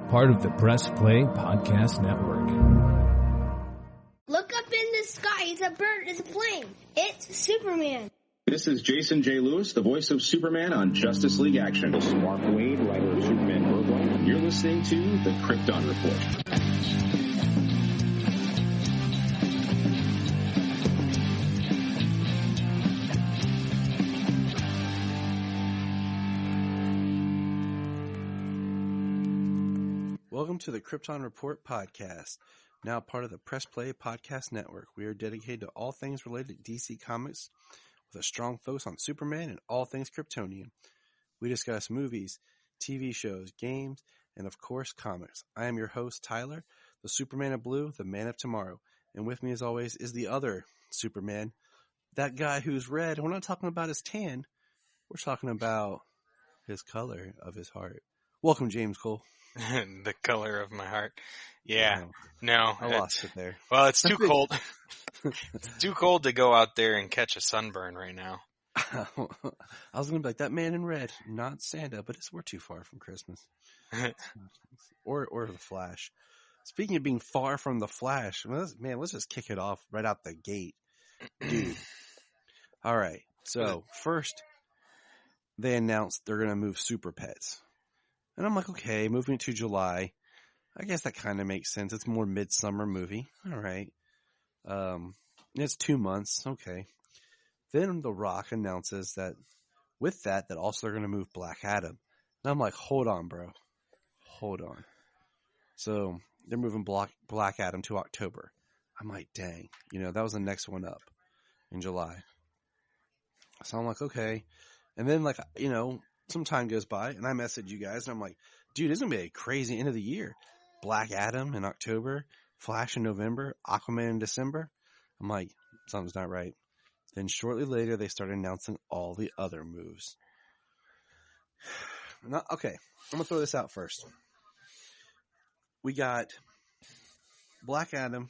part of the Press Play Podcast Network. Look up in the sky. It's a bird. It's a plane. It's Superman. This is Jason J. Lewis, the voice of Superman on Justice League Action. This is Mark Wade, writer of Superman Worldwide, and you're listening to the Krypton Report. Welcome to the Krypton Report podcast, now part of the Press Play Podcast Network. We are dedicated to all things related to DC Comics with a strong focus on Superman and all things Kryptonian. We discuss movies, TV shows, games, and of course comics. I am your host, Tyler, the Superman of Blue, the Man of Tomorrow. And with me as always is the other Superman, that guy who's red. We're not talking about his tan. We're talking about his color of his heart. Welcome, James Cole. The color of my heart. Yeah. No. I lost it there. Well, it's too cold. It's too cold to go out there and catch a sunburn right now. I was going to be like, that man in red, not Santa, but we're too far from Christmas. or the Flash. Speaking of being far from the Flash, let's just kick it off right out the gate. Dude. All right. So, first, they announced they're going to move Super Pets. And I'm like, okay, moving it to July. I guess that kind of makes sense. It's more midsummer movie. All right. It's 2 months. Okay. Then The Rock announces that with that also they're going to move Black Adam. And I'm like, hold on, bro. Hold on. So they're moving Black Adam to October. I'm like, dang. That was the next one up in July. So I'm like, okay. And then some time goes by, and I message you guys, and I'm like, dude, it's going to be a crazy end of the year. Black Adam in October, Flash in November, Aquaman in December. I'm like, something's not right. Then shortly later, they started announcing all the other moves. Okay, I'm going to throw this out first. We got Black Adam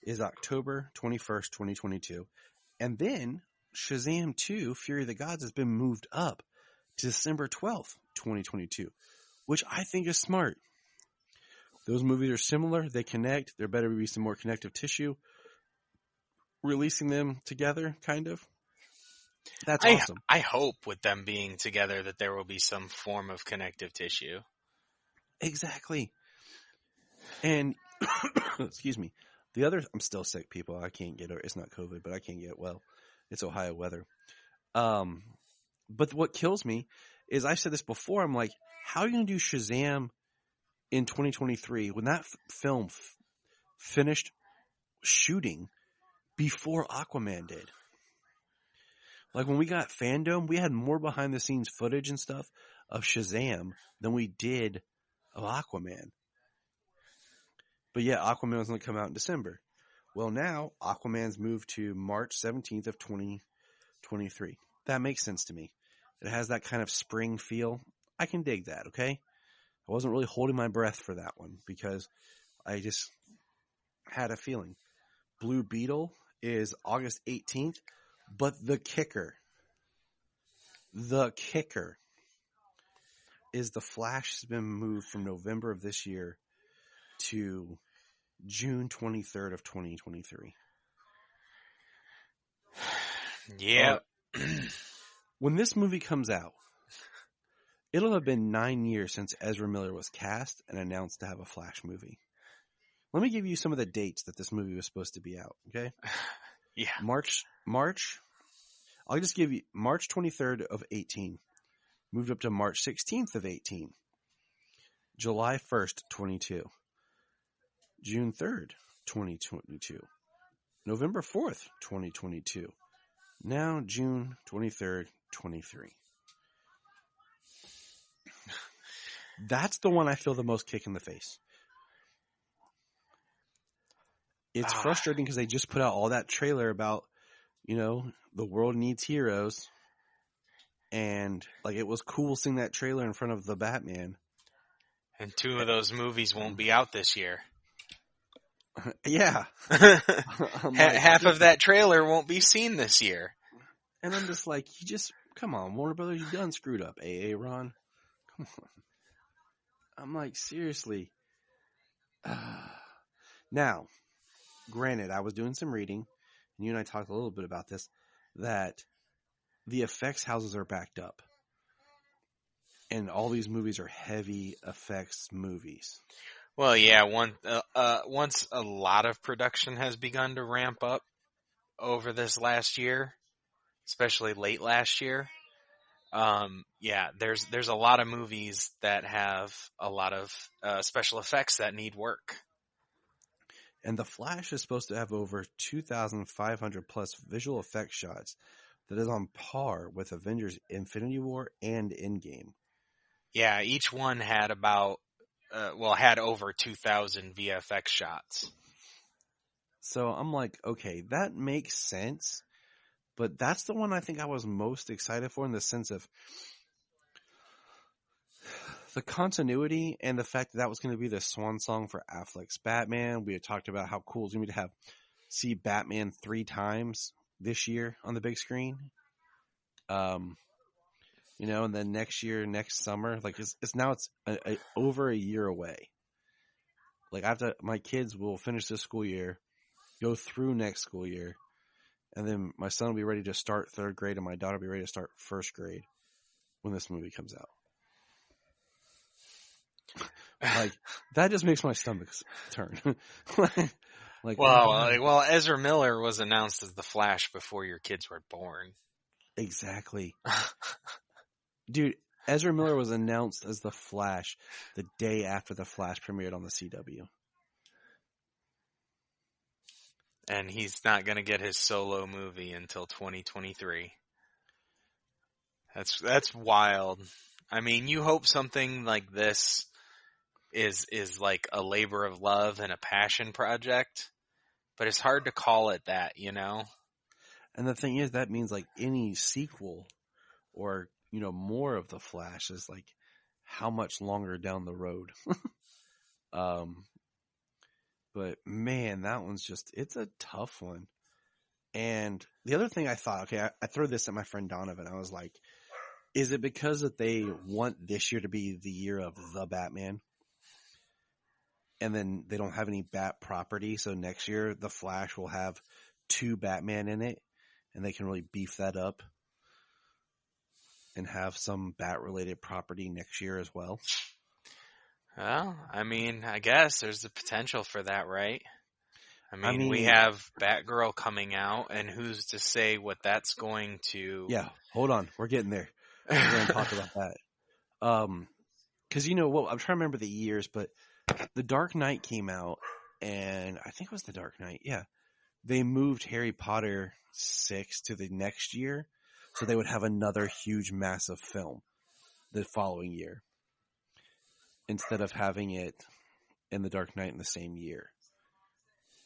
is October 21st, 2022. And then Shazam 2, Fury of the Gods, has been moved up to December 12th, 2022, which I think is smart. Those movies are similar. They connect. There better be some more connective tissue. Releasing them together, kind of. That's awesome. I hope with them being together that there will be some form of connective tissue. Exactly. And, excuse me, I'm still sick, people. I can't get it. It's not COVID, but I can't get well. It's Ohio weather. But what kills me is, I've said this before, I'm like, how are you going to do Shazam in 2023 when that film finished shooting before Aquaman did? Like, when we got Fandom, we had more behind-the-scenes footage and stuff of Shazam than we did of Aquaman. But yeah, Aquaman was going to come out in December. Well, now Aquaman's moved to March 17th of 2023. That makes sense to me. It has that kind of spring feel. I can dig that, okay? I wasn't really holding my breath for that one because I just had a feeling. Blue Beetle is August 18th, but the kicker is the Flash has been moved from November of this year to June 23rd of 2023. Yeah. When this movie comes out, it'll have been 9 years since Ezra Miller was cast and announced to have a Flash movie. Let me give you some of the dates that this movie was supposed to be out, okay? Yeah. March. I'll just give you March 23rd of 18. Moved up to March 16th of 18. July 1st, 22. June 3rd, 2022. November 4th, 2022. Now June 23rd, 23. That's the one I feel the most kick in the face. It's frustrating because they just put out all that trailer about, the world needs heroes. And, it was cool seeing that trailer in front of the Batman. And 2 of those movies won't be out this year. Yeah. Half of that trailer won't be seen this year. And I'm just like, come on, Warner Brothers, you done screwed up, Ron. Come I'm like, seriously. Now, granted, I was doing some reading, and you and I talked a little bit about this, that the effects houses are backed up. And all these movies are heavy effects movies. Well, yeah, once a lot of production has begun to ramp up over this last year, especially late last year, yeah, there's a lot of movies that have a lot of special effects that need work. And The Flash is supposed to have over 2,500 plus visual effects shots that is on par with Avengers Infinity War and Endgame. Yeah, each one had had over 2,000 VFX shots. So I'm like, okay, that makes sense. But that's the one I think I was most excited for in the sense of the continuity and the fact that was going to be the swan song for Affleck's Batman. We had talked about how cool it's going to be to see Batman 3 times this year on the big screen. And then next year, next summer, like it's over a year away. Like my kids will finish this school year, go through next school year, and then my son will be ready to start 3rd grade and my daughter will be ready to start 1st grade when this movie comes out. Like, that just makes my stomach turn. Well, Ezra Miller was announced as the Flash before your kids were born. Exactly. Dude, Ezra Miller was announced as the Flash the day after the Flash premiered on the CW. And he's not going to get his solo movie until 2023. That's wild. I mean, you hope something like this is like a labor of love and a passion project, but it's hard to call it that, you know? And the thing is, that means like any sequel or, more of the Flash is like how much longer down the road. But man, that one's it's a tough one. And the other thing I thought, okay, I threw this at my friend Donovan. I was like, is it because that they want this year to be the year of the Batman? And then they don't have any Bat property. So next year, the Flash will have 2 Batman in it. And they can really beef that up and have some Bat-related property next year as well. Well, I mean, I guess there's the potential for that, right? I mean, we have Batgirl coming out, and who's to say what that's going to... Yeah, hold on. We're getting there. We're going to talk about that. Because, I'm trying to remember the years, but The Dark Knight came out, and I think it was The Dark Knight, yeah. They moved Harry Potter 6 to the next year, so they would have another huge, massive film the following year, instead of having it in The Dark Knight in the same year.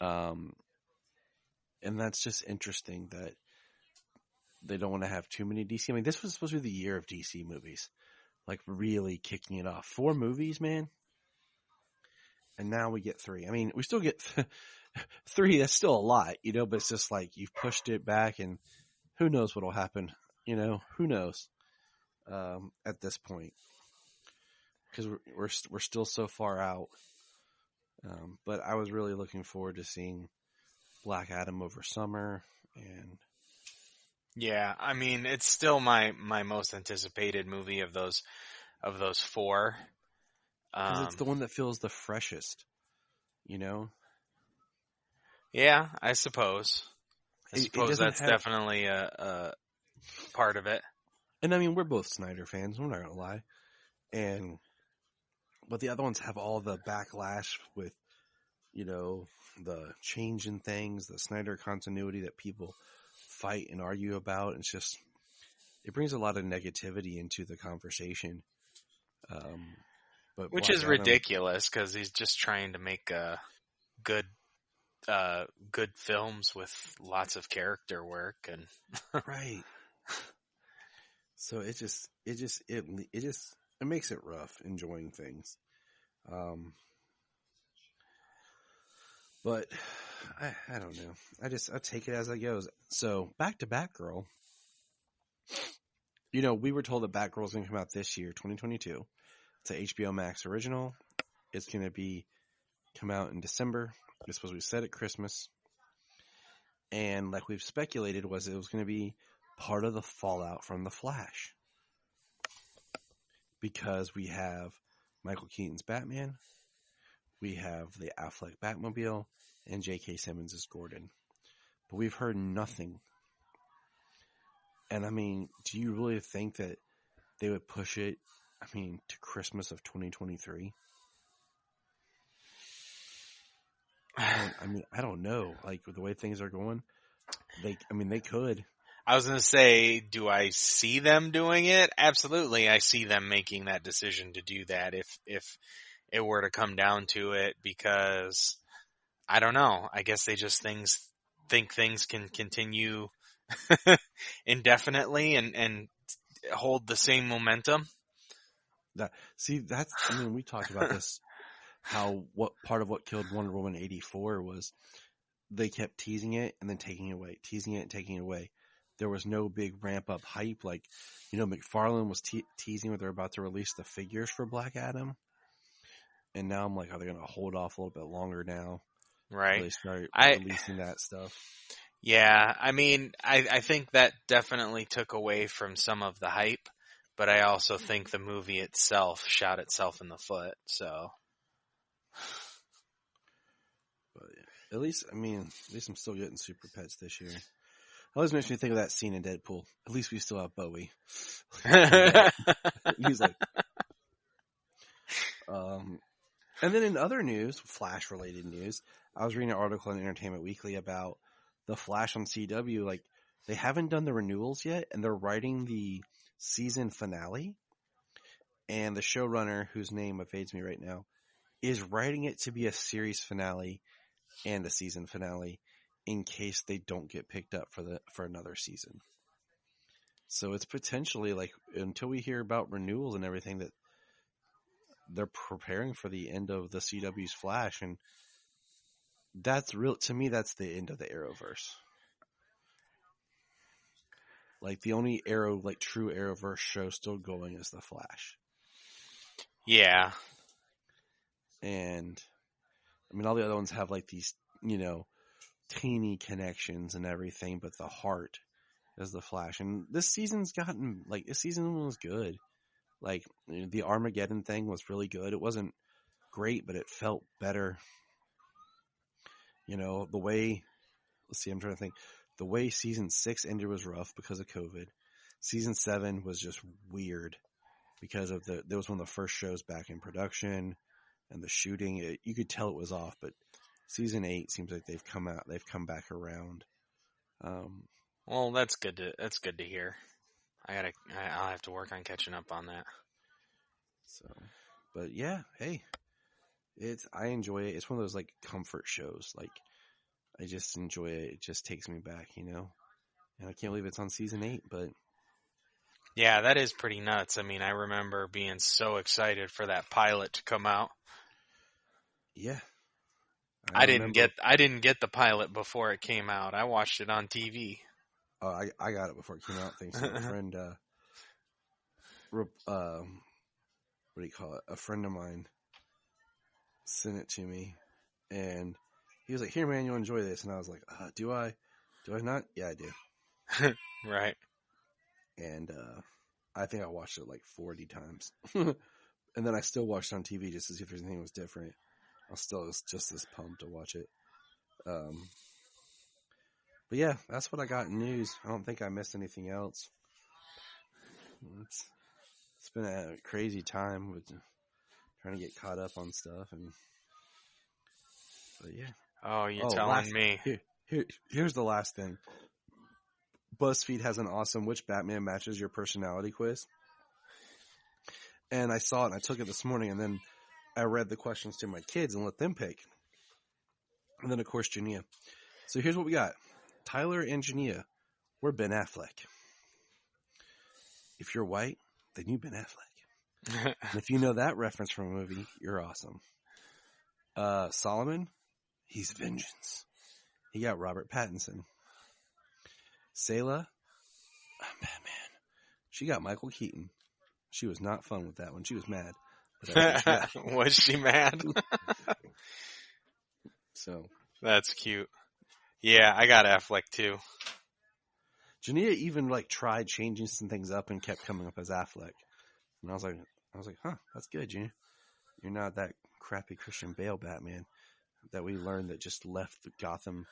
And that's just interesting that they don't want to have too many DC. I mean, this was supposed to be the year of DC movies, like really kicking it off. 4 movies, man. And now we get 3. I mean, we still get 3. That's still a lot, but it's just like you've pushed it back and who knows what will happen, who knows, at this point, because we're still so far out. But I was really looking forward to seeing Black Adam over summer, and yeah, I mean, it's still my most anticipated movie of those 4. Because it's the one that feels the freshest, Yeah, I suppose. I suppose that's definitely a part of it. And I mean, we're both Snyder fans. We're not gonna lie. But the other ones have all the backlash with, the change in things, the Snyder continuity that people fight and argue about. It's just, it brings a lot of negativity into the conversation. But which is ridiculous because he's just trying to make good films with lots of character work and right. So it makes it rough enjoying things. But I don't know. I take it as it goes. So back to Batgirl. We were told that Batgirl is going to come out this year, 2022. It's an HBO Max original. It's going to be come out in December. It's supposed to be set at Christmas. And like we've speculated, it was going to be part of the fallout from The Flash. Because we have Michael Keaton's Batman, we have the Affleck Batmobile, and J.K. Simmons as Gordon. But we've heard nothing. And I mean, do you really think that they would push it, to Christmas of 2023? I don't know. Like, with the way things are going, they could. I was going to say, do I see them doing it? Absolutely. I see them making that decision to do that if it were to come down to it, because I don't know. I guess they just think things can continue indefinitely and hold the same momentum. We talked about this, what part of what killed Wonder Woman 84 was they kept teasing it and then taking it away, teasing it and taking it away. There was no big ramp up hype. Like, McFarlane was teasing that they're about to release the figures for Black Adam. And now I'm like, are they going to hold off a little bit longer now? Right. They start releasing that stuff. Yeah. I think that definitely took away from some of the hype, but I also think the movie itself shot itself in the foot. So. But yeah, at least I'm still getting Super Pets this year. Always makes me think of that scene in Deadpool. At least we still have Bowie. He's like, and then in other news, Flash related news, I was reading an article in Entertainment Weekly about the Flash on CW. Like, they haven't done the renewals yet, and they're writing the season finale. And the showrunner, whose name evades me right now, is writing it to be a series finale and a season finale, in case they don't get picked up for another season. So it's potentially like, until we hear about renewals and everything, that they're preparing for the end of the CW's Flash, and that's to me, that's the end of the Arrowverse. Like, the only true Arrowverse show still going is the Flash. Yeah. And all the other ones have like these, teeny connections and everything, but the heart is the Flash. And this season was good. Like, the Armageddon thing was really good. It wasn't great, but it felt better. The way, I'm trying to think. The way season 6 ended was rough because of COVID. Season 7 was just weird because of that was one of the first shows back in production, and the shooting, you could tell it was off, but season 8 seems like they've come back around. Well, that's good to hear. I'll have to work on catching up on that. So, but yeah, hey, I enjoy it. It's one of those like comfort shows. Like, I just enjoy it. It just takes me back, And I can't believe it's on season 8, but. Yeah, that is pretty nuts. I remember being so excited for that pilot to come out. Yeah. I didn't get the pilot before it came out. I watched it on TV. Oh, I got it before it came out, thanks to a friend, what do you call it? A friend of mine sent it to me, and he was like, "Here, man, you'll enjoy this." And I was like, "Do I? Do I not?" Yeah, I do. Right. And I think I watched it like 40 times. And then I still watched it on TV just to see if there's anything was different. I was just as pumped to watch it. But yeah, that's what I got in news. I don't think I missed anything else. It's been a crazy time with trying to get caught up on stuff, but yeah. Oh, you're telling me. Here's the last thing. BuzzFeed has an awesome "Which Batman matches your personality" quiz. And I saw it and I took it this morning, and then I read the questions to my kids and let them pick. And then, of course, Jania. So here's what we got. Tyler and Jania, we're Ben Affleck. If you're white, then you Ben Affleck. And if you know that reference from a movie, you're awesome. Solomon, he's Vengeance. He got Robert Pattinson. Sayla, I'm Batman. She got Michael Keaton. She was not fun with that one. She was mad. But Was she mad? So That's cute. Yeah, I got Affleck too. Janita even like tried changing some things up and kept coming up as Affleck. And I was like, huh, that's good, Janita. You're not that crappy Christian Bale Batman that we learned that just left Gotham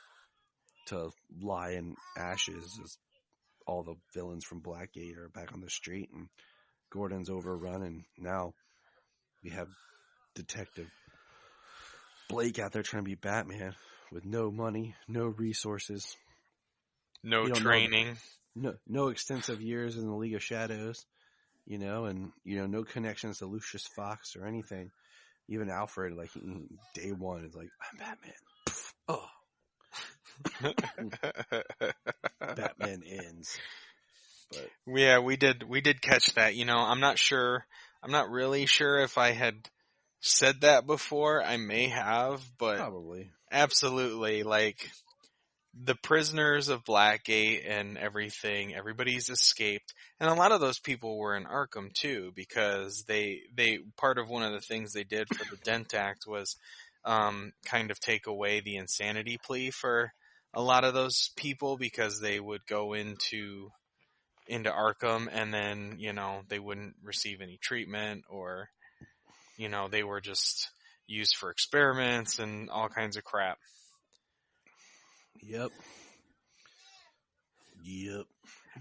to lie in ashes as all the villains from Blackgate are back on the street and Gordon's overrun, and now we have Detective Blake out there trying to be Batman with no money, no resources, No training. no extensive years in the League of Shadows, and no connections to Lucius Fox or anything. Even Alfred, like day one, is like, I'm Batman. Oh, Batman ends. But Yeah, we did catch that. I'm not really sure if I had said that before. I may have, but probably. Absolutely, like the prisoners of Blackgate and everything, everybody's escaped. And a lot of those people were in Arkham too, because they part of one of the things they did for the Dent Act was kind of take away the insanity plea for a lot of those people, because they would go into Arkham and then, they wouldn't receive any treatment, or, they were just used for experiments and all kinds of crap. Yep.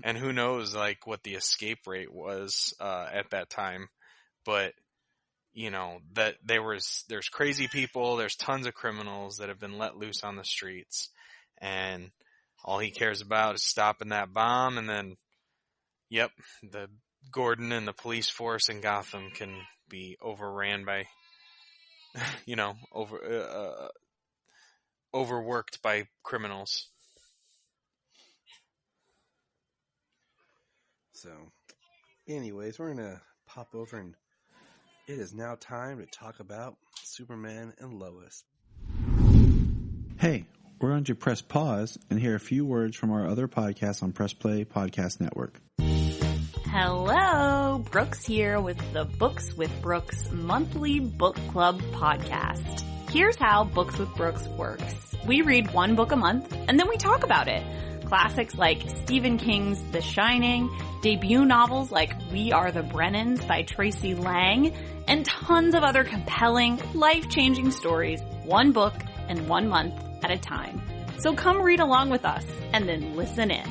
And who knows, like, what the escape rate was at that time. But, that there's crazy people, there's tons of criminals that have been let loose on the streets. And all he cares about is stopping that bomb, and then, yep, the Gordon and the police force in Gotham can be overran by, overworked by criminals. So, anyways, we're going to pop over, and it is now time to talk about Superman and Lois. Hey, we're going to press pause and hear a few words from our other podcasts on Press Play Podcast Network. Hello, Brooks here with the Books with Brooks monthly book club podcast. Here's how Books with Brooks works. We read one book a month, and then we talk about it. Classics like Stephen King's The Shining, debut novels like We Are the Brennans by Tracy Lang, and tons of other compelling, life-changing stories, one book and 1 month at a time. So come read along with us, and then listen in.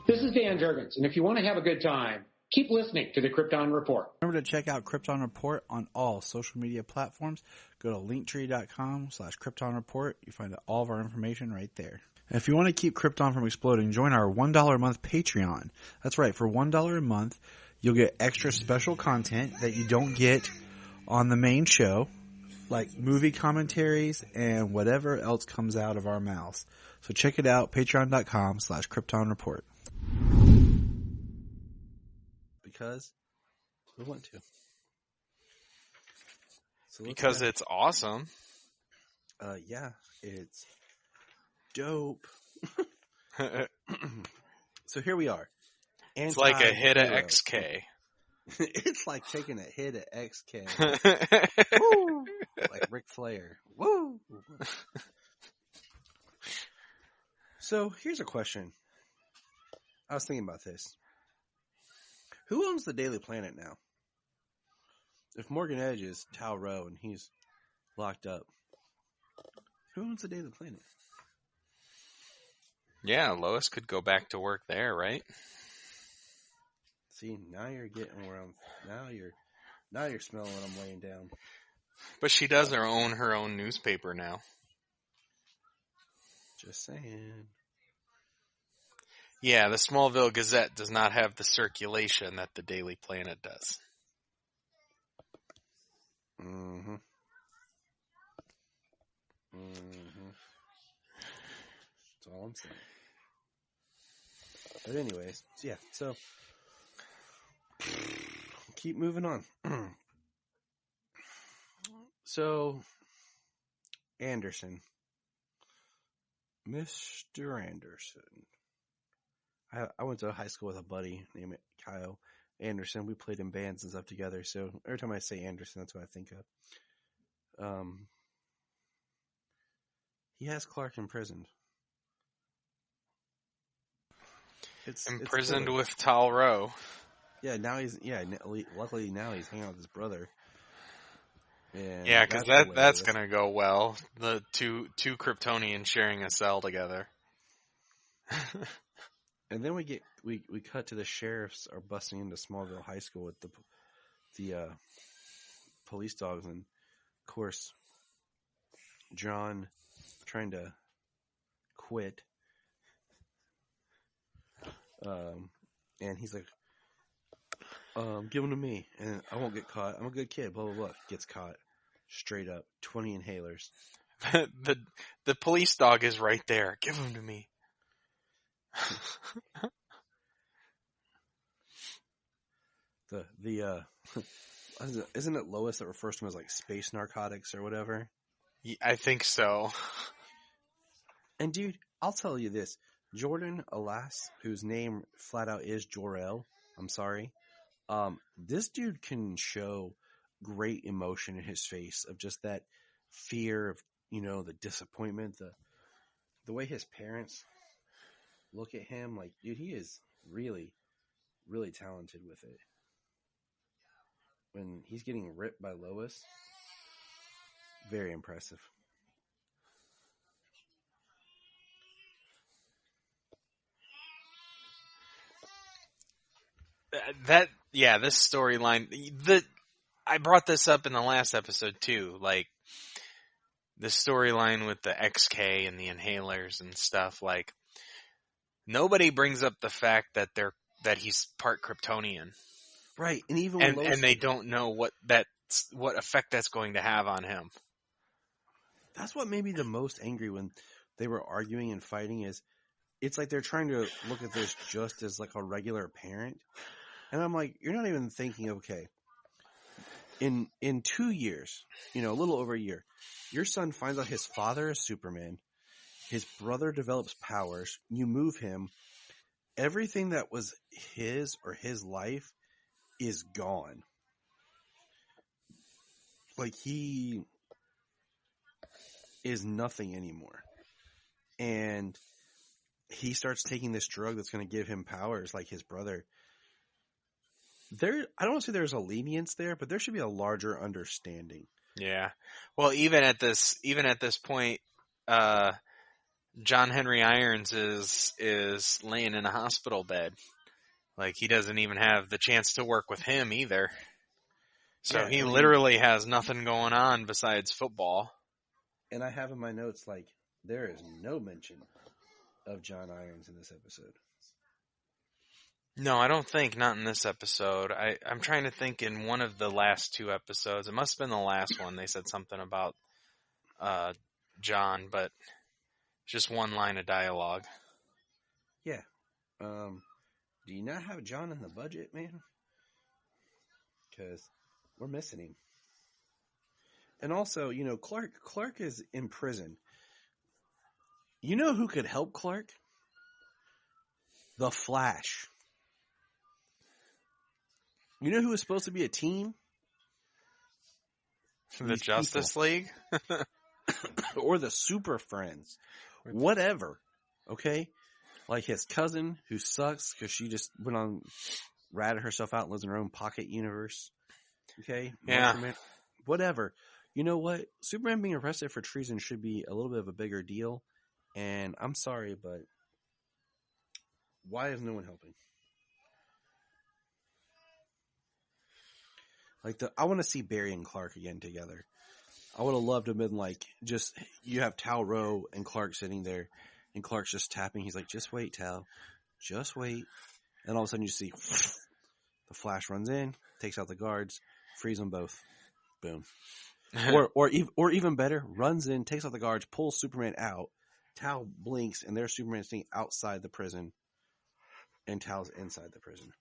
This is Dan Jurgens, and if you want to have a good time, keep listening to the Krypton Report. Remember to check out Krypton Report on all social media platforms. Go to linktree.com/Krypton Report. You find all of our information right there. And if you want to keep Krypton from exploding, join our $1 a month Patreon. That's right, for $1 a month, you'll get extra special content that you don't get on the main show, like movie commentaries and whatever else comes out of our mouths. So check it out, patreon.com/Krypton Report. Because we want to. So because it's awesome. Yeah, it's dope. So here we are. It's like a hit of XK. It's like taking a hit of XK. Woo! Like Ric Flair. Woo! So here's a question. I was thinking about this. Who owns the Daily Planet now? If Morgan Edge is Tal Rowe and he's locked up, who owns the Daily Planet? Yeah, Lois could go back to work there, right? See, now you're getting where I'm. Now you're smelling what I'm laying down. But she does own her own newspaper now. Just saying. Yeah, the Smallville Gazette does not have the circulation that the Daily Planet does. Mm-hmm. That's all I'm saying. But anyways, yeah, so keep moving on. So, Anderson. Mr. Anderson. I went to high school with a buddy named Kyle, Anderson. We played in bands and stuff together. So every time I say Anderson, that's what I think of. He has Clark imprisoned. Imprisoned it's with Tal Rowe. Yeah, now luckily now he's hanging out with his brother. And Yeah, because that's gonna go well. The two Kryptonians sharing a cell together. And then we cut to the sheriffs are busting into Smallville High School with the police dogs, and of course John trying to quit. And he's like, give them to me, and I won't get caught. I'm a good kid, blah, blah, blah. Gets caught. Straight up. 20 inhalers. the police dog is right there. Give them to me. Isn't it Lois that refers to him as like space narcotics or whatever? Yeah, I think so. And dude, I'll tell you this. Jordan Alas, whose name flat out is Jor-El, I'm sorry. This dude can show great emotion in his face of just that fear of, the disappointment, the way his parents look at him. Like, dude, he is really, really talented with it. When he's getting ripped by Lois, very impressive. This storyline, I brought this up in the last episode too, like the storyline with the XK and the inhalers and stuff. Like, nobody brings up the fact that he's part Kryptonian, right? And even when and they don't know what effect that's going to have on him. That's what made me the most angry when they were arguing and fighting. Is it's like they're trying to look at this just as like a regular parent. And I'm like, you're not even thinking, okay, in 2 years, a little over a year, your son finds out his father is Superman, his brother develops powers, you move him, everything that was his or his life is gone. Like, he is nothing anymore. And he starts taking this drug that's going to give him powers like his brother. I don't want to say there's a lenience there, but there should be a larger understanding. Yeah. Well, even at this point, John Henry Irons is laying in a hospital bed. Like, he doesn't even have the chance to work with him either. So he literally has nothing going on besides football. And I have in my notes, like, there is no mention of John Irons in this episode. No, I don't think. Not in this episode. I'm trying to think in one of the last 2 episodes. It must have been the last one. They said something about John, but just one line of dialogue. Yeah. Do you not have John in the budget, man? Because we're missing him. And also, Clark is in prison. You know who could help Clark? The Flash. You know who was supposed to be a team? The Justice League? Or the Super Friends. Whatever. Okay? Like his cousin, who sucks because she just went on, ratted herself out and lives in her own pocket universe. Okay? Yeah. Whatever. You know what? Superman being arrested for treason should be a little bit of a bigger deal. And I'm sorry, but why is no one helping? Like, I want to see Barry and Clark again together. I would have loved to have been like, just, you have Tal Rowe and Clark sitting there, and Clark's just tapping. He's like, just wait, Tal. Just wait. And all of a sudden you see the Flash runs in, takes out the guards, frees them both. Boom. or even better, runs in, takes out the guards, pulls Superman out. Tal blinks, and there's Superman sitting outside the prison, and Tal's inside the prison.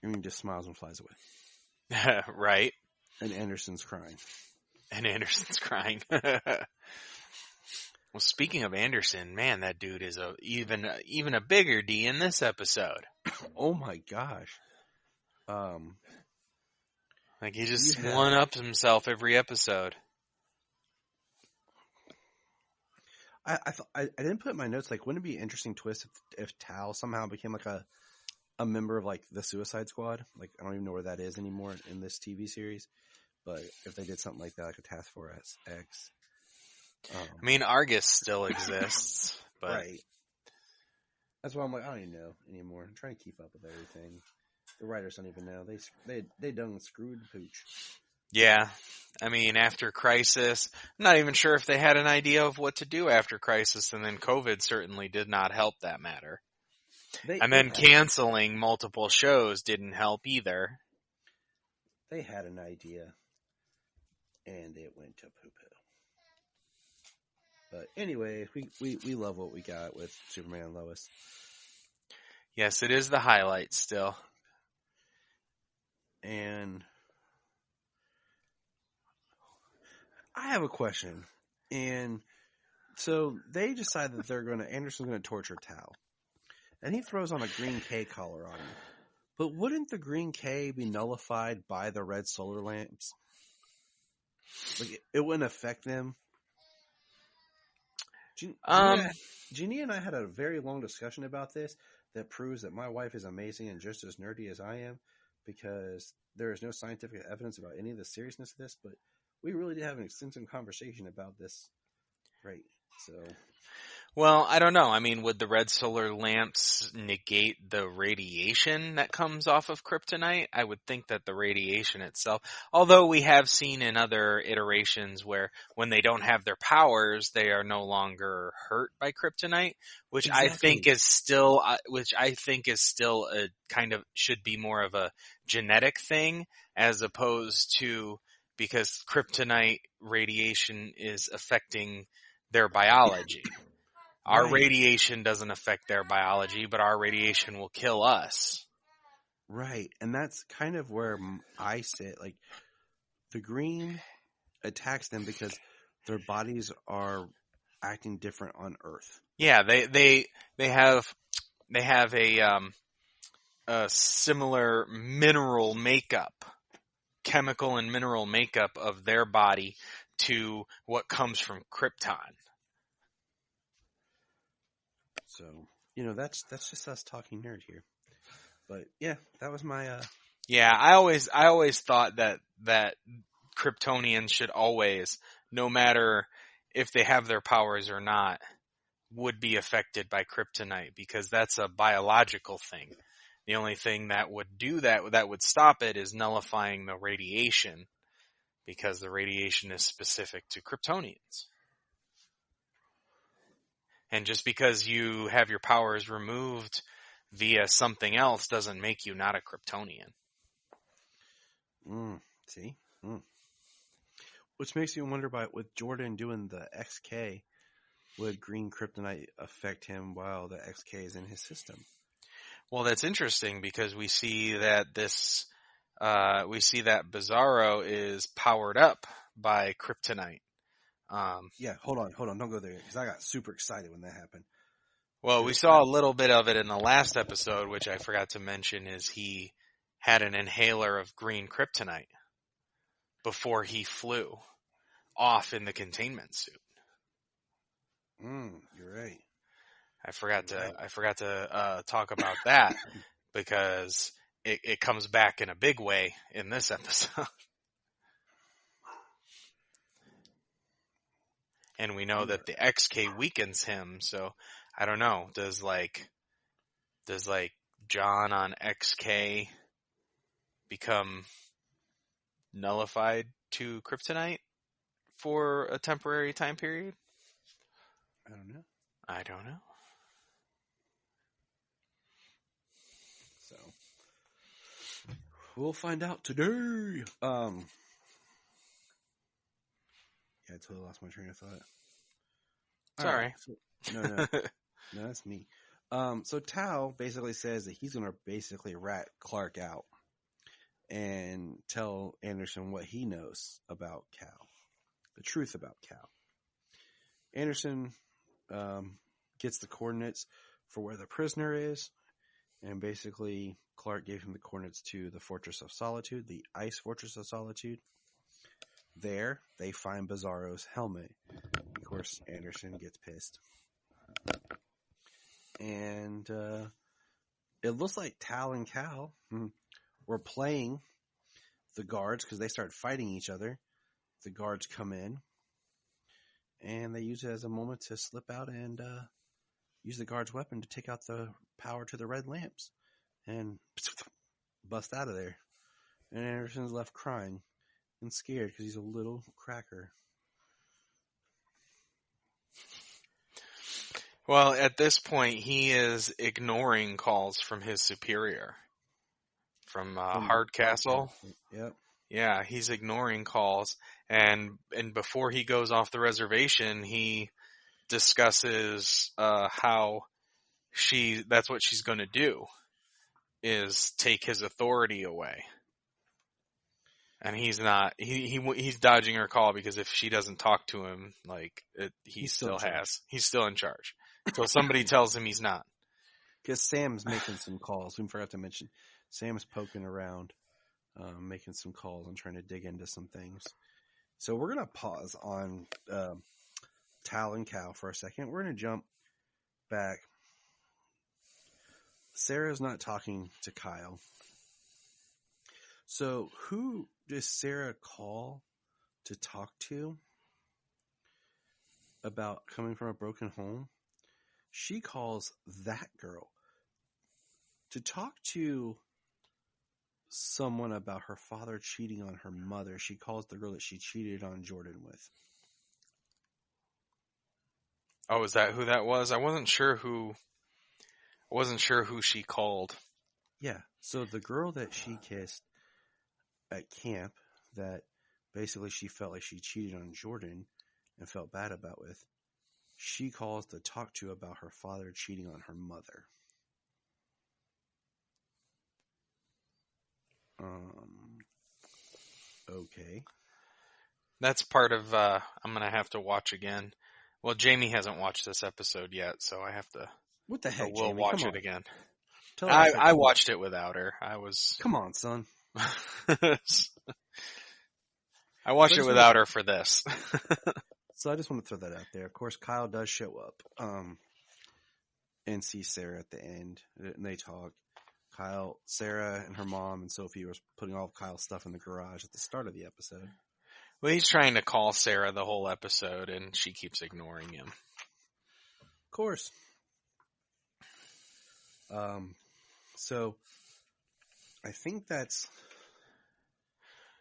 And he just smiles and flies away. Right. And Anderson's crying. Well, speaking of Anderson, man, that dude is even a bigger D in this episode. Oh my gosh. Like he just one-ups himself every episode. I didn't put in my notes, like, wouldn't it be an interesting twist if Tal somehow became like a member of like the Suicide Squad? Like, I don't even know where that is anymore in this TV series, but if they did something like that, like a Task Force X. I mean, Argus still exists, but right. That's why I'm like, I don't even know anymore. I'm trying to keep up with everything. The writers don't even know. They done screwed the pooch. yeah. I mean, after Crisis, I'm not even sure if they had an idea of what to do after Crisis, and then COVID certainly did not help that matter. And then canceling multiple shows didn't help either. They had an idea, and it went to poo-poo. But anyway, we love what we got with Superman and Lois. Yes, it is the highlight still. And I have a question. And so they decide that Anderson's going to torture Tal. And he throws on a green K collar on him. But wouldn't the green K be nullified by the red solar lamps? Like, it wouldn't affect them? Jeannie and I had a very long discussion about this that proves that my wife is amazing and just as nerdy as I am, because there is no scientific evidence about any of the seriousness of this, but we really did have an extensive conversation about this. Right. So. Well, I don't know. I mean, would the red solar lamps negate the radiation that comes off of kryptonite? I would think that the radiation itself, although we have seen in other iterations where when they don't have their powers, they are no longer hurt by kryptonite, which I think is still a kind of should be more of a genetic thing as opposed to because kryptonite radiation is affecting their biology. Our radiation doesn't affect their biology, but our radiation will kill us. Right. And that's kind of where I sit. Like, the green attacks them because their bodies are acting different on Earth. Yeah, they have a similar mineral makeup, chemical and mineral makeup of their body to what comes from Krypton. So, that's just us talking nerd here. But yeah, that was my Yeah, I always thought that Kryptonians should always, no matter if they have their powers or not, would be affected by kryptonite because that's a biological thing. The only thing that would do that would stop it is nullifying the radiation because the radiation is specific to Kryptonians. And just because you have your powers removed via something else doesn't make you not a Kryptonian. See? Which makes you wonder with Jordan doing the XK, would green kryptonite affect him while the XK is in his system? Well, that's interesting because we see that Bizarro is powered up by kryptonite. Yeah, hold on, don't go there because I got super excited when that happened. Well, we saw a little bit of it in the last episode, which I forgot to mention, is he had an inhaler of green kryptonite before he flew off in the containment suit. You're right. I forgot to talk about that because it comes back in a big way in this episode. And we know that the XK weakens him, so I don't know. Does John on XK become nullified to kryptonite for a temporary time period? I don't know. So we'll find out today. Yeah, I totally lost my train of thought. Sorry. Right, no, that's me. So Tao basically says that he's going to basically rat Clark out and tell Anderson what he knows about Cal, the truth about Cal. Anderson gets the coordinates for where the prisoner is, And basically, Clark gave him the coordinates to the Fortress of Solitude, the Ice Fortress of Solitude. There, they find Bizarro's helmet. Of course, Anderson gets pissed. And it looks like Tal and Cal were playing the guards because they start fighting each other. The guards come in, and they use it as a moment to slip out and use the guard's weapon to take out the power to the red lamps and bust out of there. And Anderson's left crying and scared because he's a little cracker. Well, at this point, he is ignoring calls from his superior, from Hardcastle. Yep. Yeah, he's ignoring calls, and before he goes off the reservation, he discusses how that's what she's going to do, is take his authority away. And he's not, he's dodging her call because if she doesn't talk to him, he's still in charge. Until somebody tells him he's not. Because Sam's making some calls. We forgot to mention, Sam's poking around, making some calls and trying to dig into some things. So we're going to pause on Tal and Cal for a second. We're going to jump back. Sarah's not talking to Kyle. So who does Sarah call to talk to about coming from a broken home? She calls that girl to talk to someone about her father cheating on her mother. She calls the girl that she cheated on Jordan with. Oh, is that who that was? I wasn't sure who she called. Yeah. So the girl that she kissed at camp, that basically she felt like she cheated on Jordan and felt bad about with, she calls to talk to about her father cheating on her mother. Okay. That's part of, I'm going to have to watch again. Well, Jamie hasn't watched this episode yet, so I have to. What the heck, we'll Jamie? watch it again. I watched it without her. Come on, son. I watched it without her for this. So I just want to throw that out there. Of course, Kyle does show up and see Sarah at the end, and they talk. Sarah and her mom and Sophie were putting all of Kyle's stuff in the garage at the start of the episode. Well, he's trying to call Sarah the whole episode, and she keeps ignoring him. Of course. So I think that's.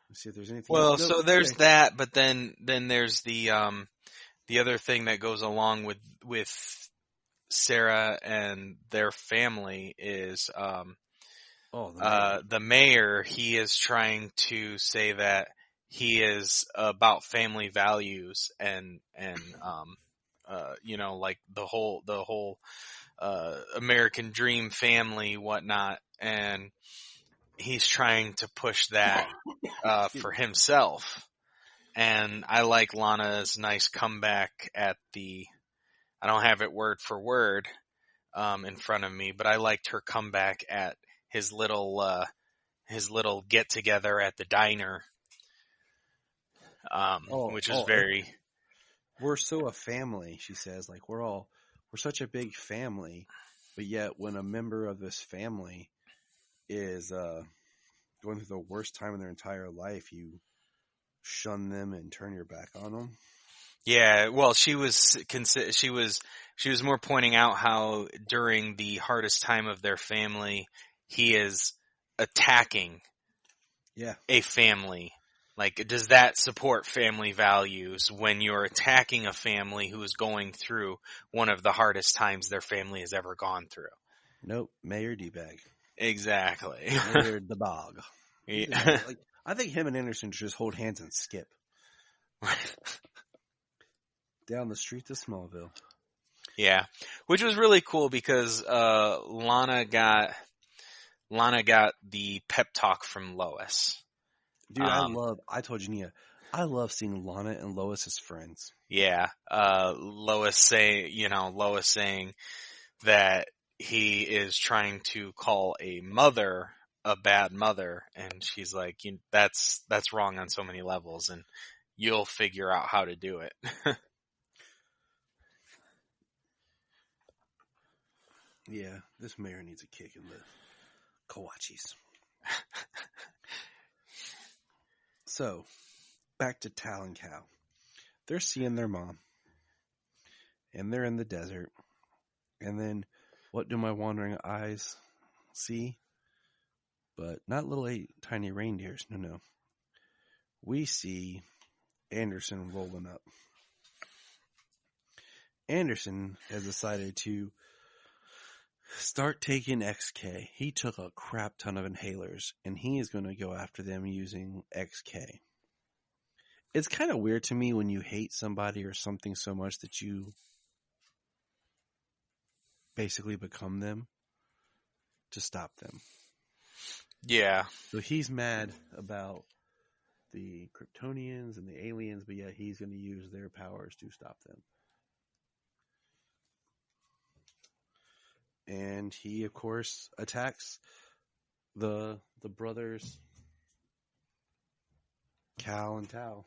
Let's see if there's anything. Well, else. so there's that, but then there's the other thing that goes along with Sarah and their family is the mayor. He is trying to say that he is about family values and like the whole American dream family, whatnot, and he's trying to push that for himself. And I like Lana's nice comeback at I don't have it word for word in front of me, but I liked her comeback at his little get together at the diner, which is very. We're so a family, she says. Like we're such a big family, but yet when a member of this family is going through the worst time in their entire life, you shun them and turn your back on them. Yeah, well, she was more pointing out how during the hardest time of their family, he is attacking a family. Like, does that support family values when you're attacking a family who is going through one of the hardest times their family has ever gone through? Nope, Mayor D-Bag. Exactly. Mayor the Bog. Yeah. Like, I think him and Anderson should just hold hands and skip. Down the street to Smallville. Yeah, which was really cool because Lana got the pep talk from Lois. Dude, I told you, Nia, I love seeing Lana and Lois as friends. Yeah, Lois saying that he is trying to call a mother a bad mother, and she's like, that's wrong on so many levels, and you'll figure out how to do it. Yeah, this mayor needs a kick in the Kawachis. So, back to Tal and Cal. They're seeing their mom. And they're in the desert. And then, what do my wandering eyes see? But not little tiny reindeers. No. We see Anderson rolling up. Anderson has decided to start taking XK. He took a crap ton of inhalers, and he is going to go after them using XK. It's kind of weird to me when you hate somebody or something so much that you basically become them to stop them. Yeah. So he's mad about the Kryptonians and the aliens, but yet he's going to use their powers to stop them. And he, of course, attacks the brothers, Cal and Tal.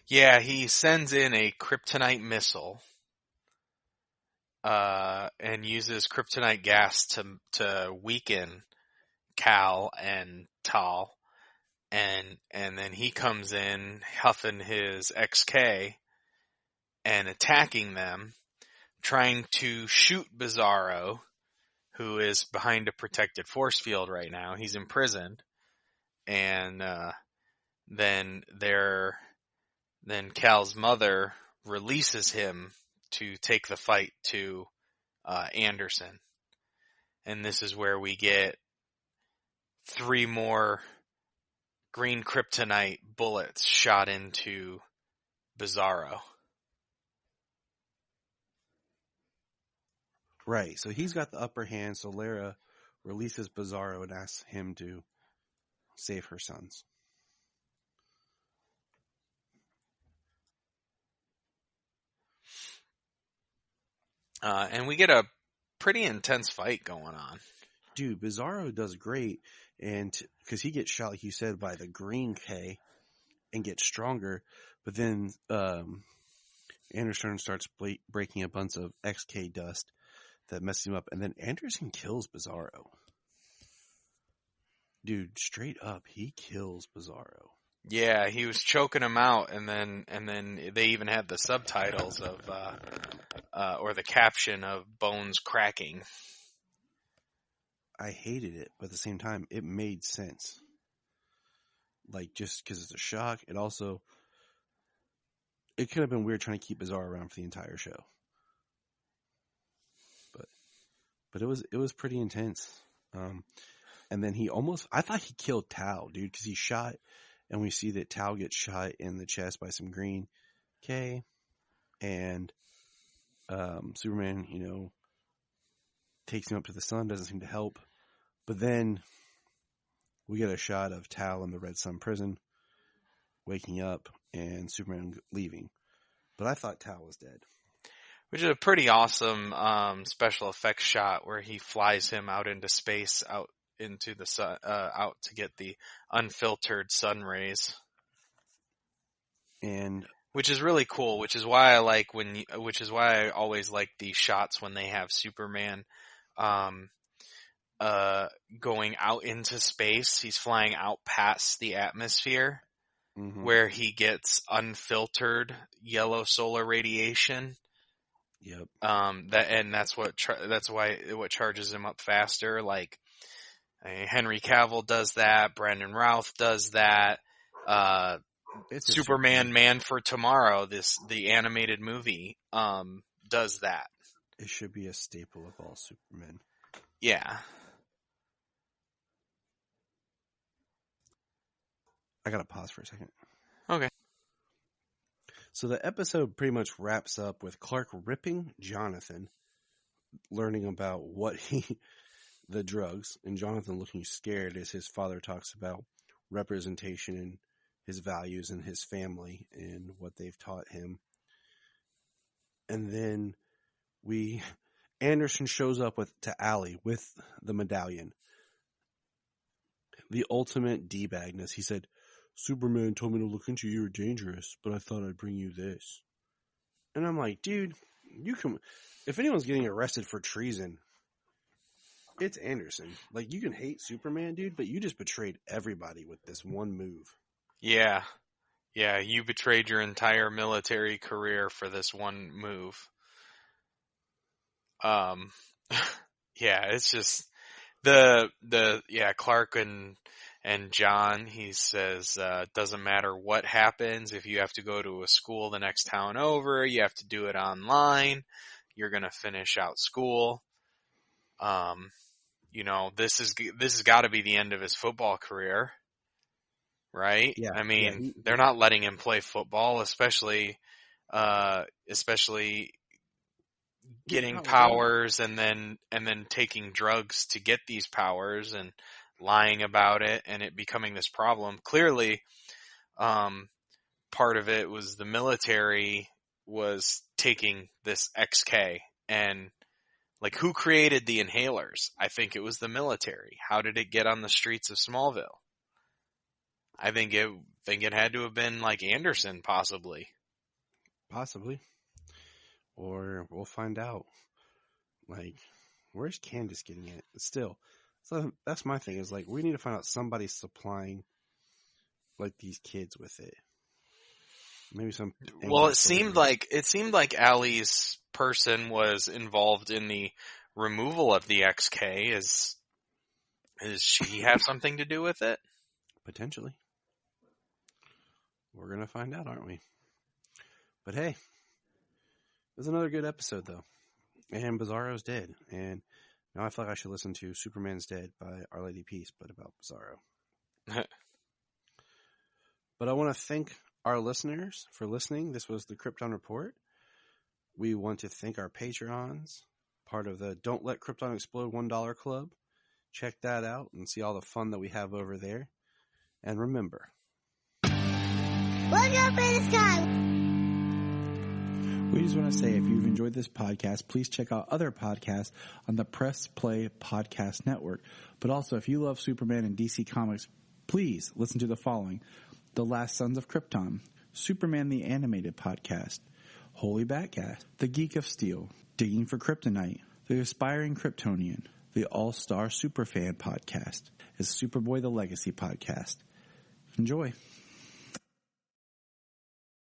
Yeah, he sends in a kryptonite missile, and uses kryptonite gas to weaken Cal and Tal, and then he comes in huffing his XK and attacking them, trying to shoot Bizarro, who is behind a protected force field right now. He's imprisoned, and then Cal's mother releases him to take the fight to Anderson. And this is where we get 3 more green kryptonite bullets shot into Bizarro. Right, so he's got the upper hand, so Lara releases Bizarro and asks him to save her sons. And we get a pretty intense fight going on. Dude, Bizarro does great, and because he gets shot, like you said, by the green K and gets stronger, but then Anderson starts breaking a bunch of XK dust that messes him up, and then Anderson kills Bizarro. Dude, straight up, he kills Bizarro. Yeah, he was choking him out, and then they even had the subtitles of or the caption of bones cracking. I hated it, but at the same time, it made sense. Like, just because it's a shock, it could have been weird trying to keep Bizarro around for the entire show. But it was pretty intense. And then I thought he killed Tal, dude, because he shot, and we see that Tal gets shot in the chest by some green K, and Superman, takes him up to the sun, doesn't seem to help. But then we get a shot of Tal in the Red Sun prison, waking up, and Superman leaving. But I thought Tal was dead. Which is a pretty awesome special effects shot where he flies him out into space, out into the sun, out to get the unfiltered sun rays. And which is really cool, which is why I always like these shots when they have Superman going out into space. He's flying out past the atmosphere, where he gets unfiltered yellow solar radiation. Yep. That's why what charges him up faster. Like Henry Cavill does that, Brandon Routh does that. Superman Man for Tomorrow, the animated movie, does that. It should be a staple of all Supermen. Yeah. I gotta pause for a second. Okay. So the episode pretty much wraps up with Clark ripping Jonathan, learning about the drugs, and Jonathan looking scared as his father talks about representation and his values and his family and what they've taught him. And then we Anderson shows up to Allie with the medallion. The ultimate D-bagness. He said, Superman told me to look into you. You're dangerous, but I thought I'd bring you this. And I'm like, dude, you can. If anyone's getting arrested for treason, it's Anderson. Like, you can hate Superman, dude, but you just betrayed everybody with this one move. Yeah. Yeah, you betrayed your entire military career for this one move. Yeah, it's just Clark and John, he says, doesn't matter what happens. If you have to go to a school the next town over, you have to do it online. You're going to finish out school. This has got to be the end of his football career. Right? Yeah. I mean, they're not letting him play football, especially getting powers and then taking drugs to get these powers and lying about it and it becoming this problem. Clearly, part of it was the military was taking this XK and like who created the inhalers? I think it was the military. How did it get on the streets of Smallville? I think it had to have been like Anderson, possibly. Possibly. Or we'll find out. Like, where's Candace getting it? Still, so that's my thing. Is like we need to find out somebody's supplying like these kids with it. Maybe some. Well, it seemed like Allie's person was involved in the removal of the XK. Is she have something to do with it? Potentially. We're going to find out, aren't we? But hey, it was another good episode, though. And Bizarro's dead. And now I feel like I should listen to Superman's Dead by Our Lady Peace, but about Bizarro. But I want to thank our listeners for listening. This was the Krypton Report. We want to thank our Patreons, part of the Don't Let Krypton Explode $1 Club. Check that out and see all the fun that we have over there. And remember, look up in the sky. We just want to say if you've enjoyed this podcast, please check out other podcasts on the Press Play Podcast Network. But also, if you love Superman and DC Comics, please listen to the following: The Last Sons of Krypton, Superman the Animated Podcast, Holy Batcast, The Geek of Steel, Digging for Kryptonite, The Aspiring Kryptonian, The All-Star Superfan Podcast, and Superboy the Legacy Podcast. Enjoy.